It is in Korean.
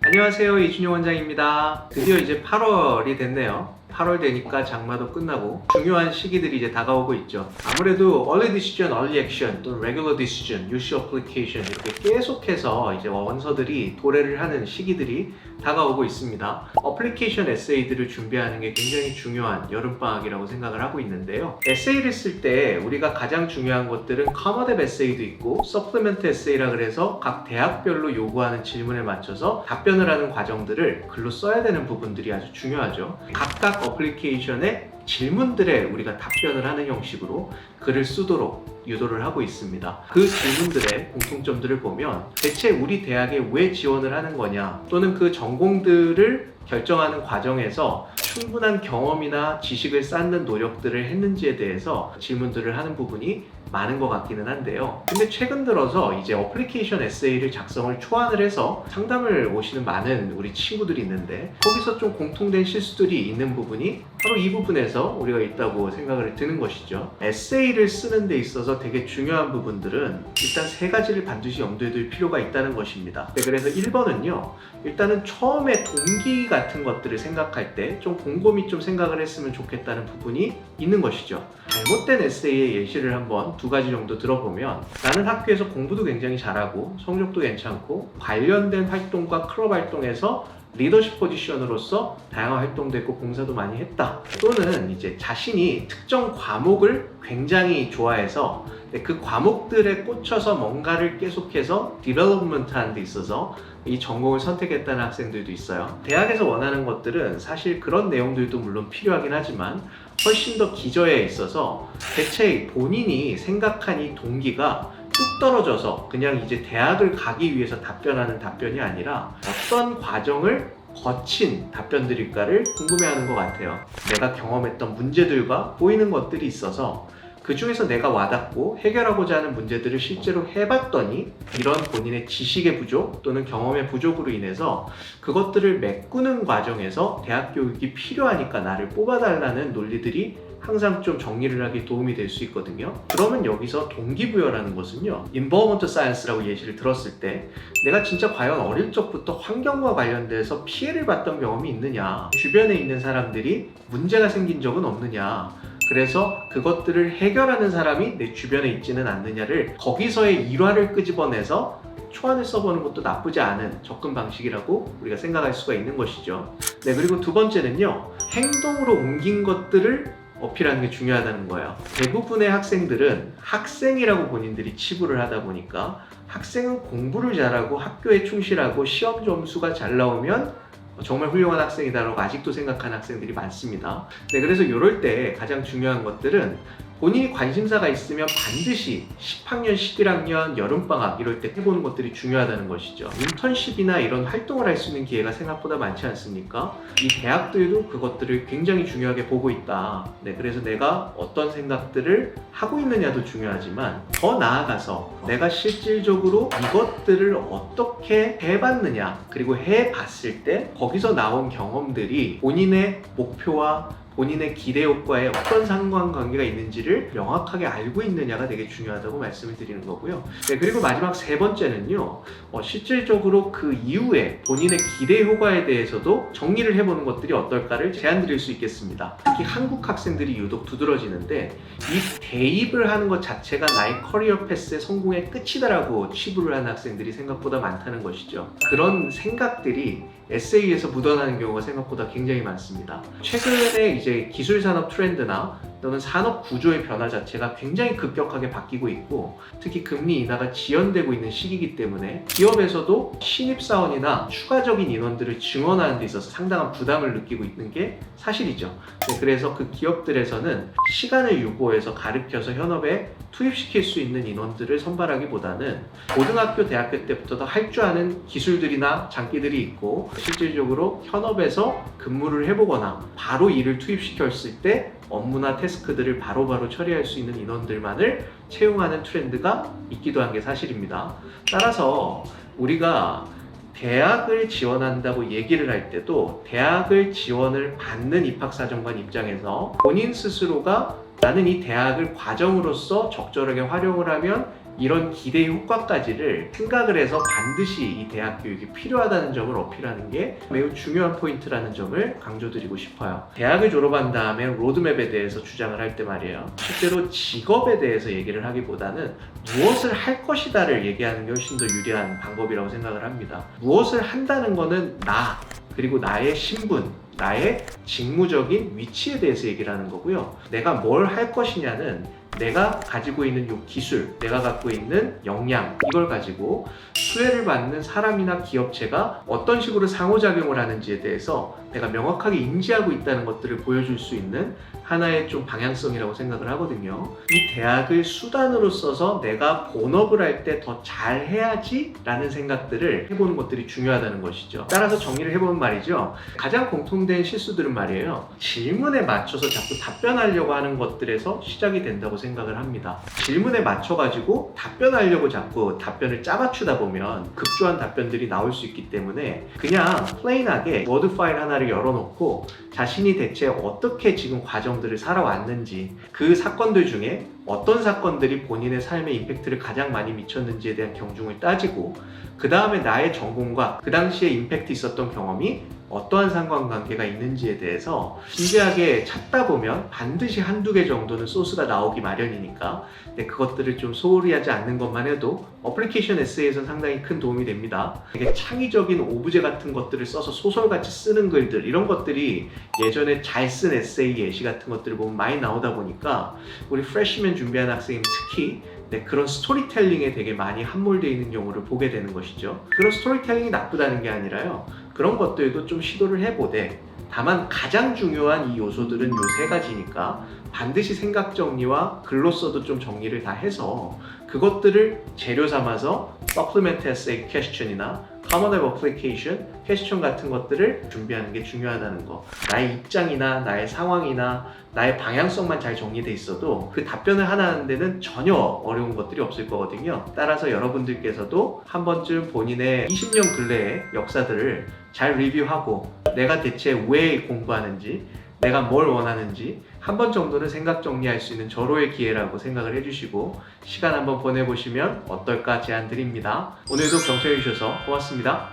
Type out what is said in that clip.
안녕하세요, 이준용 원장입니다. 드디어 이제 8월이 됐네요. 8월 되니까 장마도 끝나고 중요한 시기들이 이제 다가오고 있죠. 아무래도 Early Decision, Early Action 또는 Regular Decision, UC Application 이렇게 계속해서 이제 원서들이 도래를 하는 시기들이 다가오고 있습니다. 어플리케이션 에세이들을 준비하는 게 굉장히 중요한 여름방학이라고 생각을 하고 있는데요. 에세이를 쓸 때 우리가 가장 중요한 것들은 커먼 앱 에세이도 있고 서플리먼트 에세이라 그래서 각 대학별로 요구하는 질문에 맞춰서 답변을 하는 과정들을 글로 써야 되는 부분들이 아주 중요하죠. 각각 어플리케이션의 질문들에 우리가 답변을 하는 형식으로 글을 쓰도록 유도를 하고 있습니다. 그 질문들의 공통점들을 보면 대체 우리 대학에 왜 지원을 하는 거냐, 또는 그 전공들을 결정하는 과정에서 충분한 경험이나 지식을 쌓는 노력들을 했는지에 대해서 질문들을 하는 부분이 많은 것 같기는 한데요. 근데 최근 들어서 이제 어플리케이션 에세이를 작성을 초안을 해서 상담을 오시는 많은 우리 친구들이 있는데, 거기서 좀 공통된 실수들이 있는 부분이 바로 이 부분에서 우리가 있다고 생각을 드는 것이죠. 에세이를 쓰는 데 있어서 되게 중요한 부분들은 일단 세 가지를 반드시 염두에 둘 필요가 있다는 것입니다. 네, 그래서 1번은요, 일단은 처음에 동기 같은 것들을 생각할 때 좀 곰곰이 좀 생각을 했으면 좋겠다는 부분이 있는 것이죠. 잘못된 에세이의 예시를 한번 두 가지 정도 들어보면, 나는 학교에서 공부도 굉장히 잘하고 성적도 괜찮고 관련된 활동과 클럽 활동에서 리더십 포지션으로서 다양한 활동도 했고 봉사도 많이 했다. 또는 이제 자신이 특정 과목을 굉장히 좋아해서 그 과목들에 꽂혀서 뭔가를 계속해서 디벨롭먼트 하는 데 있어서 이 전공을 선택했다는 학생들도 있어요. 대학에서 원하는 것들은 사실 그런 내용들도 물론 필요하긴 하지만 훨씬 더 기저에 있어서 대체 본인이 생각한 이 동기가 뚝 떨어져서 그냥 이제 대학을 가기 위해서 답변하는 답변이 아니라 어떤 과정을 거친 답변들일까를 궁금해하는 것 같아요. 내가 경험했던 문제들과 보이는 것들이 있어서 그 중에서 내가 와닿고 해결하고자 하는 문제들을 실제로 해봤더니 이런 본인의 지식의 부족 또는 경험의 부족으로 인해서 그것들을 메꾸는 과정에서 대학 교육이 필요하니까 나를 뽑아달라는 논리들이 항상 좀 정리를 하기 도움이 될 수 있거든요. 그러면 여기서 동기부여라는 것은요, 인버먼트 사이언스라고 예시를 들었을 때 내가 진짜 과연 어릴 적부터 환경과 관련돼서 피해를 봤던 경험이 있느냐, 주변에 있는 사람들이 문제가 생긴 적은 없느냐, 그래서 그것들을 해결하는 사람이 내 주변에 있지는 않느냐를 거기서의 일화를 끄집어내서 초안을 써보는 것도 나쁘지 않은 접근 방식이라고 우리가 생각할 수가 있는 것이죠. 네, 그리고 두 번째는요, 행동으로 옮긴 것들을 어필하는 게 중요하다는 거예요. 대부분의 학생들은 학생이라고 본인들이 치부를 하다 보니까 학생은 공부를 잘하고 학교에 충실하고 시험 점수가 잘 나오면 정말 훌륭한 학생이다라고 아직도 생각하는 학생들이 많습니다. 네, 그래서 이럴 때 가장 중요한 것들은 본인이 관심사가 있으면 반드시 10학년, 11학년, 여름방학 이럴 때 해보는 것들이 중요하다는 것이죠. 인턴십이나 이런 활동을 할 수 있는 기회가 생각보다 많지 않습니까? 이 대학들도 그것들을 굉장히 중요하게 보고 있다. 네, 그래서 내가 어떤 생각들을 하고 있느냐도 중요하지만 더 나아가서 내가 실질적으로 이것들을 어떻게 해봤느냐, 그리고 해봤을 때 거기서 나온 경험들이 본인의 목표와 본인의 기대 효과에 어떤 상관관계가 있는지를 명확하게 알고 있느냐가 되게 중요하다고 말씀을 드리는 거고요. 네, 그리고 마지막 세 번째는요, 실질적으로 그 이후에 본인의 기대 효과에 대해서도 정리를 해보는 것들이 어떨까를 제안 드릴 수 있겠습니다. 특히 한국 학생들이 유독 두드러지는데, 이 대입을 하는 것 자체가 나의 커리어 패스의 성공의 끝이다라고 치부를 하는 학생들이 생각보다 많다는 것이죠. 그런 생각들이 에세이에서 묻어나는 경우가 생각보다 굉장히 많습니다. 최근에 이제 기술 산업 트렌드나 또는 산업 구조의 변화 자체가 굉장히 급격하게 바뀌고 있고, 특히 금리 인하가 지연되고 있는 시기이기 때문에 기업에서도 신입사원이나 추가적인 인원들을 증원하는 데 있어서 상당한 부담을 느끼고 있는 게 사실이죠. 네, 그래서 그 기업들에서는 시간을 유보해서 가르쳐서 현업에 투입시킬 수 있는 인원들을 선발하기보다는 고등학교, 대학교 때부터 할 줄 아는 기술들이나 장기들이 있고 실질적으로 현업에서 근무를 해보거나 바로 일을 투입시켰을 때 업무나 태스크들을 바로바로 처리할 수 있는 인원들만을 채용하는 트렌드가 있기도 한 게 사실입니다. 따라서 우리가 대학을 지원한다고 얘기를 할 때도 대학을 지원을 받는 입학사정관 입장에서 본인 스스로가 나는 이 대학을 과정으로서 적절하게 활용을 하면 이런 기대 효과까지를 생각을 해서 반드시 이 대학 교육이 필요하다는 점을 어필하는 게 매우 중요한 포인트라는 점을 강조드리고 싶어요. 대학을 졸업한 다음에 로드맵에 대해서 주장을 할 때 말이에요. 실제로 직업에 대해서 얘기를 하기보다는 무엇을 할 것이다를 얘기하는 게 훨씬 더 유리한 방법이라고 생각을 합니다. 무엇을 한다는 거는 나, 그리고 나의 신분, 나의 직무적인 위치에 대해서 얘기를 하는 거고요. 내가 뭘 할 것이냐는 내가 가지고 있는 이 기술, 내가 갖고 있는 역량, 이걸 가지고 수혜를 받는 사람이나 기업체가 어떤 식으로 상호작용을 하는지에 대해서 내가 명확하게 인지하고 있다는 것들을 보여줄 수 있는 하나의 좀 방향성이라고 생각을 하거든요. 이 대학을 수단으로 써서 내가 본업을 할 때 더 잘해야지 라는 생각들을 해보는 것들이 중요하다는 것이죠. 따라서 정리를 해보면 말이죠. 가장 공통된 실수들은 말이에요. 질문에 맞춰서 자꾸 답변하려고 하는 것들에서 시작이 된다고 생각을 합니다. 질문에 맞춰가지고 답변하려고 자꾸 답변을 짜맞추다 보면 급조한 답변들이 나올 수 있기 때문에 그냥 플레인하게 워드 파일 하나를 열어놓고 자신이 대체 어떻게 지금 과정들을 살아왔는지, 그 사건들 중에 어떤 사건들이 본인의 삶에 임팩트를 가장 많이 미쳤는지에 대한 경중을 따지고, 그 다음에 나의 전공과 그 당시에 임팩트 있었던 경험이 어떠한 상관관계가 있는지에 대해서 진지하게 찾다 보면 반드시 한두 개 정도는 소스가 나오기 마련이니까, 근데 그것들을 좀 소홀히 하지 않는 것만 해도 어플리케이션 에세이에서는 상당히 큰 도움이 됩니다. 되게 창의적인 오브제 같은 것들을 써서 소설같이 쓰는 글들, 이런 것들이 예전에 잘 쓴 에세이 예시 같은 것들을 보면 많이 나오다 보니까 우리 프레시맨 준비하는 학생이 특히 그런 스토리텔링에 되게 많이 함몰되어 있는 경우를 보게 되는 것이죠. 그런 스토리텔링이 나쁘다는 게 아니라요, 그런 것들도 좀 시도를 해보되, 다만 가장 중요한 이 요소들은 요 세 가지니까 반드시 생각 정리와 글로서도 좀 정리를 다 해서 그것들을 재료 삼아서 Supplement Essay Question이나 Common App Application 퀘스천 같은 것들을 준비하는 게 중요하다는 거. 나의 입장이나 나의 상황이나 나의 방향성만 잘 정리돼 있어도 그 답변을 하나 하는 데는 전혀 어려운 것들이 없을 거거든요. 따라서 여러분들께서도 한 번쯤 본인의 20년 근래의 역사들을 잘 리뷰하고, 내가 대체 왜 공부하는지, 내가 뭘 원하는지 한 번 정도는 생각 정리할 수 있는 절호의 기회라고 생각을 해주시고 시간 한번 보내보시면 어떨까 제안 드립니다. 오늘도 경청해 주셔서 고맙습니다.